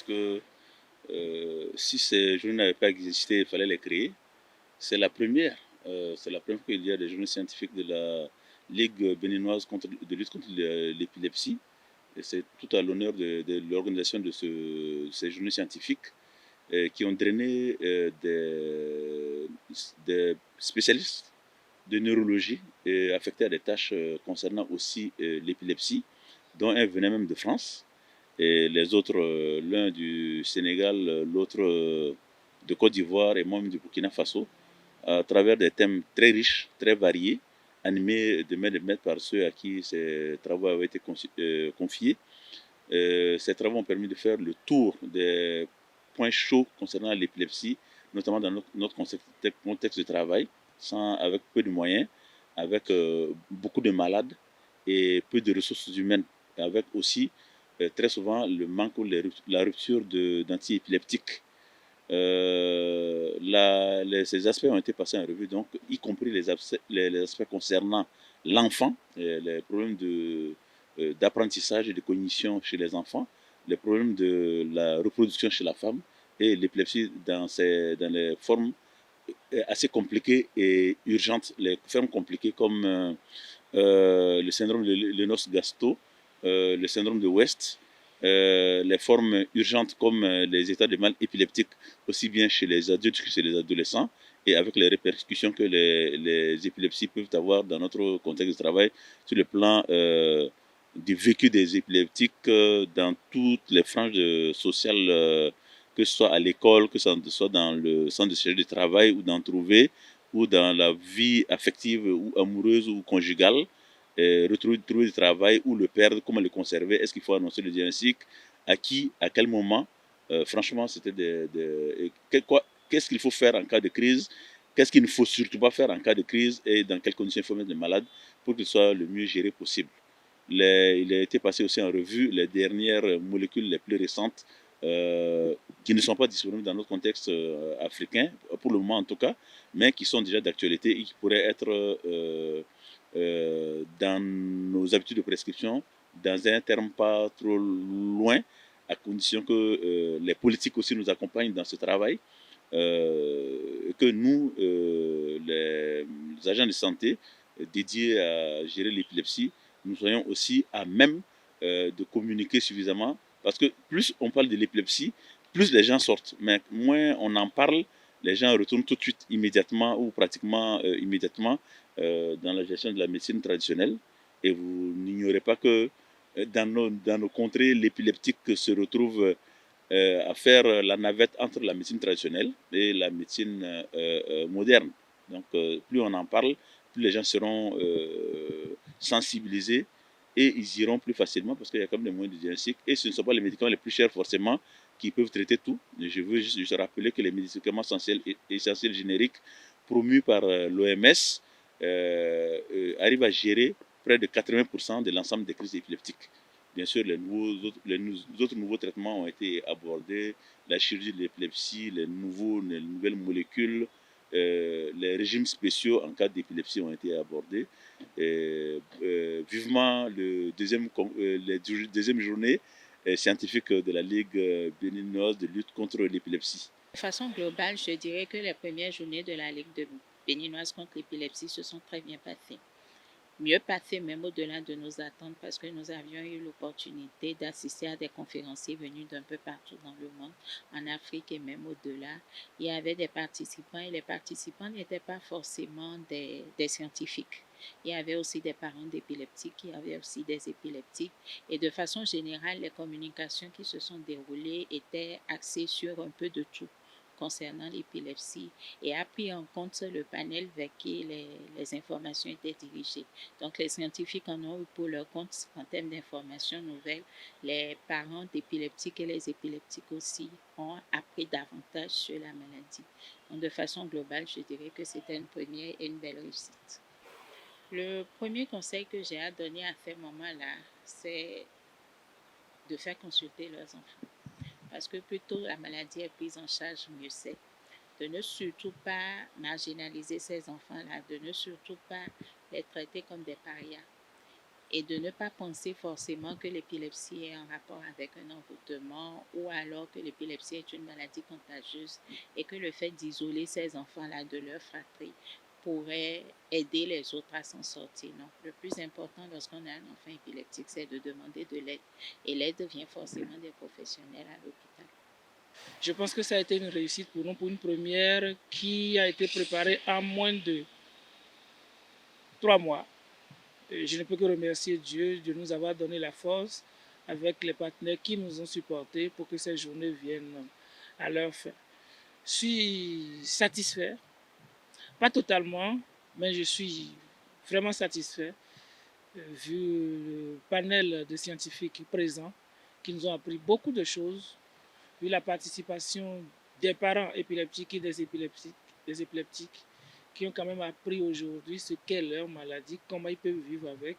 que si ces journées n'avaient pas existé, il fallait les créer. C'est la première. C'est la première fois qu'il y a des journées scientifiques de la Ligue béninoise de lutte contre l'épilepsie. Et c'est tout à l'honneur de l'organisation de ces journées scientifiques qui ont drainé des spécialistes de neurologie affectés à des tâches concernant aussi l'épilepsie, dont un venait même de France. Et les autres, l'un du Sénégal, l'autre de Côte d'Ivoire et moi-même du Burkina Faso, à travers des thèmes très riches, très variés, animés de main de maître par ceux à qui ces travaux avaient été confiés. Ces travaux ont permis de faire le tour des points chauds concernant l'épilepsie, notamment dans notre contexte de travail, avec peu de moyens, avec beaucoup de malades et peu de ressources humaines, avec aussi très souvent le manque ou la rupture d'antiépileptiques. Ces aspects ont été passés en revue, donc, y compris les aspects concernant l'enfant, les problèmes d'apprentissage et de cognition chez les enfants, les problèmes de la reproduction chez la femme et l'épilepsie dans les formes assez compliquées et urgentes, les formes compliquées comme le syndrome de Lennox-Gastaut, le syndrome de West, les formes urgentes comme les états de mal épileptique, aussi bien chez les adultes que chez les adolescents, et avec les répercussions que les épilepsies peuvent avoir dans notre contexte de travail sur le plan du vécu des épileptiques dans toutes les franges sociales, que ce soit à l'école, que ce soit dans le centre de service de travail ou d'en trouver, ou dans la vie affective ou amoureuse ou conjugale, trouver du travail ou le perdre, comment le conserver, est-ce qu'il faut annoncer le diagnostic, à qui, à quel moment. Franchement, c'était qu'est-ce qu'il faut faire en cas de crise, qu'est-ce qu'il ne faut surtout pas faire en cas de crise et dans quelles conditions il faut mettre le malade pour qu'il soit le mieux géré possible. Il a été passé aussi en revue les dernières molécules les plus récentes qui ne sont pas disponibles dans notre contexte africain, pour le moment en tout cas, mais qui sont déjà d'actualité et qui pourraient être dans nos habitudes de prescription dans un terme pas trop loin, à condition que les politiques aussi nous accompagnent dans ce travail, que nous, les agents de santé dédiés à gérer l'épilepsie, nous soyons aussi à même de communiquer suffisamment, parce que plus on parle de l'épilepsie, plus les gens sortent, mais moins on en parle, les gens retournent tout de suite, immédiatement ou pratiquement immédiatement dans la gestion de la médecine traditionnelle. Et vous n'ignorez pas que dans nos contrées, l'épileptique se retrouve à faire la navette entre la médecine traditionnelle et la médecine moderne. Donc, plus on en parle, plus les gens seront sensibilisés et ils iront plus facilement parce qu'il y a quand même des moyens de diagnostic. Et ce ne sont pas les médicaments les plus chers forcément qui peuvent traiter tout. Je veux juste rappeler que les médicaments essentiels génériques promus par l'OMS arrivent à gérer près de 80% de l'ensemble des crises épileptiques. Bien sûr, les autres nouveaux traitements ont été abordés, la chirurgie de l'épilepsie, les nouvelles molécules, les régimes spéciaux en cas d'épilepsie ont été abordés. Vivement les deuxième journée scientifique de la Ligue béninoise de lutte contre l'épilepsie. De façon globale, je dirais que les premières journées de la Ligue béninoise contre l'épilepsie se sont très bien passées. Mieux passé même au-delà de nos attentes parce que nous avions eu l'opportunité d'assister à des conférenciers venus d'un peu partout dans le monde, en Afrique et même au-delà. Il y avait des participants et les participants n'étaient pas forcément des scientifiques. Il y avait aussi des parents d'épileptiques, il y avait aussi des épileptiques et de façon générale, les communications qui se sont déroulées étaient axées sur un peu de tout concernant l'épilepsie et a pris en compte le panel vers qui les informations étaient dirigées. Donc, les scientifiques en ont eu pour leur compte en termes d'informations nouvelles. Les parents d'épileptiques et les épileptiques aussi ont appris davantage sur la maladie. Donc, de façon globale, je dirais que c'était une première et une belle réussite. Le premier conseil que j'ai à donner à ces moments-là, c'est de faire consulter leurs enfants. Parce que plus tôt la maladie est prise en charge, mieux c'est. De ne surtout pas marginaliser ces enfants-là, de ne surtout pas les traiter comme des parias. et de ne pas penser forcément que l'épilepsie est en rapport avec un envoûtement ou alors que l'épilepsie est une maladie contagieuse et que le fait d'isoler ces enfants-là de leur fratrie pourrait aider les autres à s'en sortir. Non, le plus important lorsqu'on a un enfant épileptique, c'est de demander de l'aide. Et l'aide vient forcément des professionnels à l'hôpital. Je pense que ça a été une réussite pour nous, pour une première qui a été préparée en moins de 3 mois. Et je ne peux que remercier Dieu de nous avoir donné la force avec les partenaires qui nous ont supportés pour que ces journées viennent à leur fin. Je suis satisfait, pas totalement, mais je suis vraiment satisfait vu le panel de scientifiques présents qui nous ont appris beaucoup de choses, vu la participation des parents épileptiques et des épileptiques qui ont quand même appris aujourd'hui ce qu'est leur maladie, comment ils peuvent vivre avec.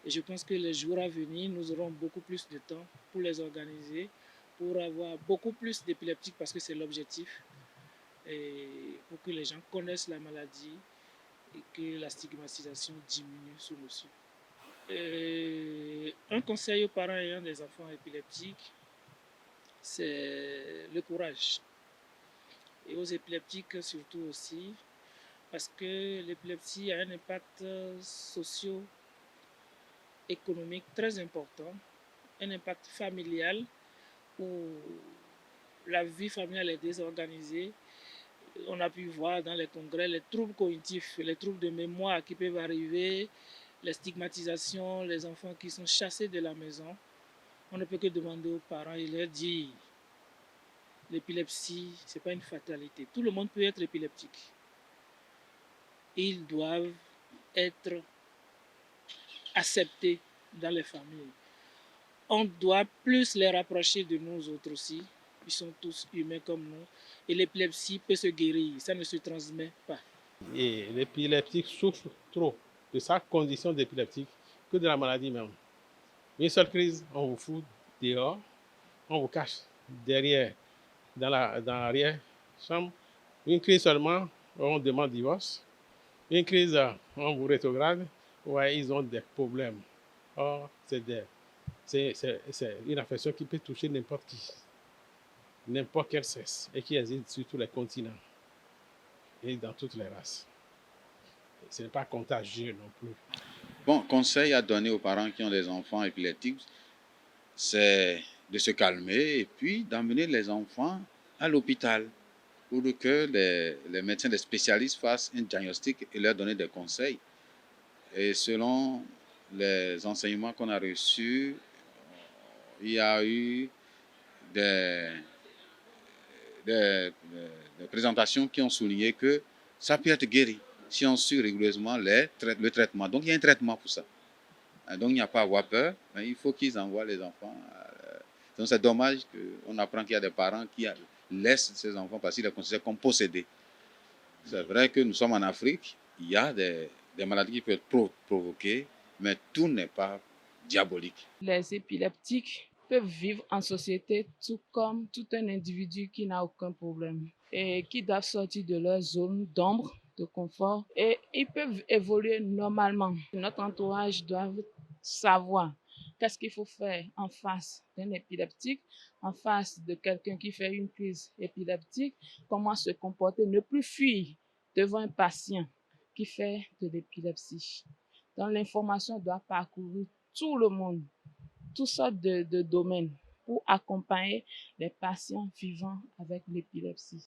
Et je pense que les jours à venir, nous aurons beaucoup plus de temps pour les organiser, pour avoir beaucoup plus d'épileptiques parce que c'est l'objectif, et pour que les gens connaissent la maladie et que la stigmatisation diminue sous mesure. Un conseil aux parents ayant des enfants épileptiques, c'est le courage. Et aux épileptiques surtout aussi, parce que l'épilepsie a un impact socio-économique très important, un impact familial où la vie familiale est désorganisée. On a pu voir dans les congrès les troubles cognitifs, les troubles de mémoire qui peuvent arriver, les stigmatisations, les enfants qui sont chassés de la maison. On ne peut que demander aux parents et leur dire l'épilepsie, ce n'est pas une fatalité. Tout le monde peut être épileptique. Ils doivent être acceptés dans les familles. On doit plus les rapprocher de nous autres aussi. Ils sont tous humains comme nous. Et l'épilepsie peut se guérir, ça ne se transmet pas. Et l'épileptique souffre trop de sa condition d'épileptique que de la maladie même. Une seule crise, on vous fout dehors, on vous cache derrière, dans l'arrière-chambre. Une crise seulement, on demande divorce. Une crise, on vous rétrograde, ouais, ils ont des problèmes. Or, c'est une affection qui peut toucher n'importe qui, n'importe quel sexe, et qui existe sur tous les continents et dans toutes les races. Ce n'est pas contagieux non plus. Bon, conseil à donner aux parents qui ont des enfants épileptiques, c'est de se calmer et puis d'emmener les enfants à l'hôpital pour que les médecins, les spécialistes fassent un diagnostic et leur donner des conseils. Et selon les enseignements qu'on a reçus, il y a eu des présentations qui ont souligné que ça peut être guéri si on suit rigoureusement le traitement. Donc, il y a un traitement pour ça. Donc, il n'y a pas à avoir peur, mais il faut qu'ils envoient les enfants. Donc, c'est dommage qu'on apprend qu'il y a des parents qui laissent ces enfants parce qu'ils les considèrent comme possédés. C'est vrai que nous sommes en Afrique, il y a des maladies qui peuvent être provoquées, mais tout n'est pas diabolique. Les épileptiques peuvent vivre en société tout comme tout un individu qui n'a aucun problème et qui doivent sortir de leur zone d'ombre, de confort, et ils peuvent évoluer normalement. Notre entourage doit savoir qu'est-ce qu'il faut faire en face d'un épileptique, en face de quelqu'un qui fait une crise épileptique, comment se comporter, ne plus fuir devant un patient qui fait de l'épilepsie. Donc l'information doit parcourir tout le monde, toutes sortes de domaines pour accompagner les patients vivant avec l'épilepsie.